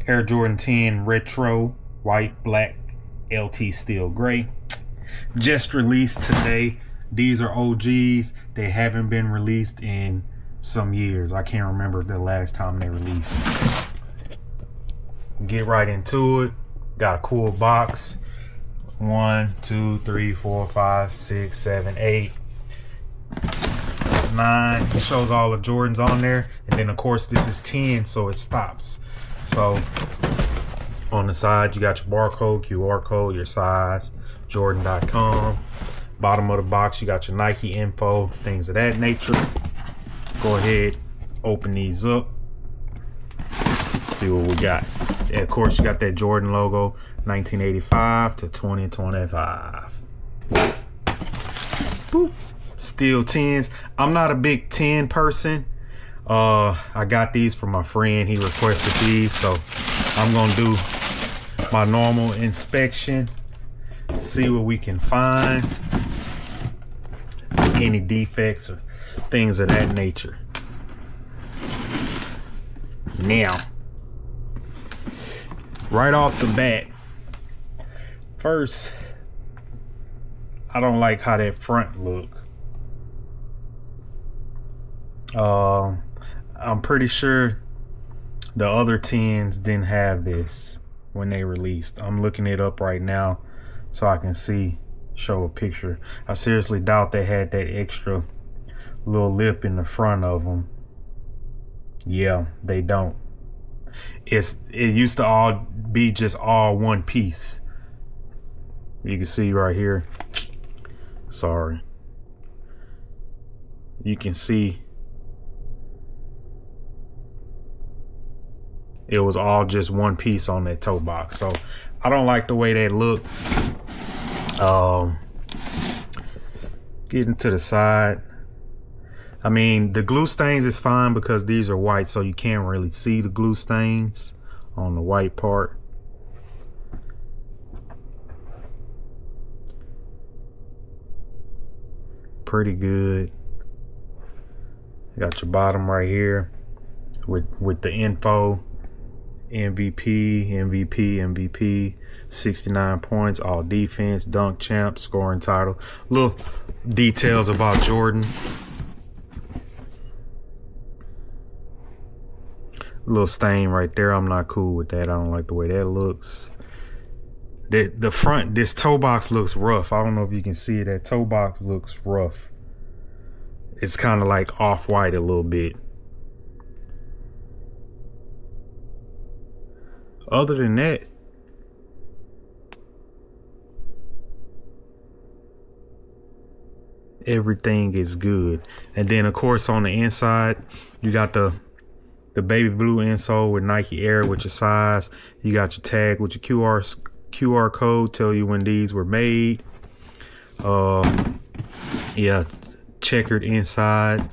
Air Jordan 10 Retro, white, black, LT steel gray. Just released today. These are OGs. They haven't been released in some years. I can't remember the last time they released. Get right into it. Got a cool box. 1, 2, 3, 4, 5, 6, 7, 8, 9. It shows all the Jordans on there. And then of course this is 10, so it stops. So on the side you got your barcode, QR code, your size, jordan.com. Bottom of the box you got your Nike info, things of that nature. Go ahead, open these up. See what we got. And of course you got that Jordan logo, 1985 to 2025. Boop. Steel 10s. I'm not a big 10 person. I got these from my friend. He requested these, so I'm gonna do my normal inspection, see what we can find, any defects or things of that nature. Now, right off the bat, first, I don't like how that front look. I'm pretty sure the other 10s didn't have this when they released. I'm looking it up right now so I can show a picture. I seriously doubt they had that extra little lip in the front of them. Yeah, they don't. It used to all be just all one piece. You can see right here. Sorry. You can see it was all just one piece on that toe box. So I don't like the way that look. Getting to the side. I mean, the glue stains is fine because these are white, so you can't really see the glue stains on the white part. Pretty good. You got your bottom right here with the info. MVP, MVP, MVP, 69 points, all defense, dunk champ, scoring title. Little details about Jordan. Little stain right there. I'm not cool with that. I don't like the way that looks. The front, this toe box looks rough. I don't know if you can see it. That toe box looks rough. It's kind of like off-white a little bit. Other than that, everything is good. And then of course on the inside, you got the baby blue insole with Nike Air with your size. You got your tag with your QR code, tell you when these were made. Yeah, checkered inside.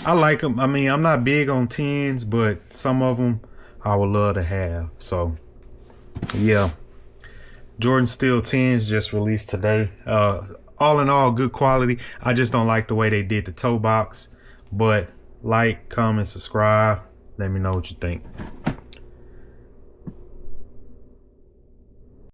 I like them. I mean, I'm not big on 10s, but some of them I would love to have. So yeah, Jordan Steel 10s just released today. All in all, good quality. I just don't like the way they did the toe box. But like, comment, subscribe. Let me know what you think.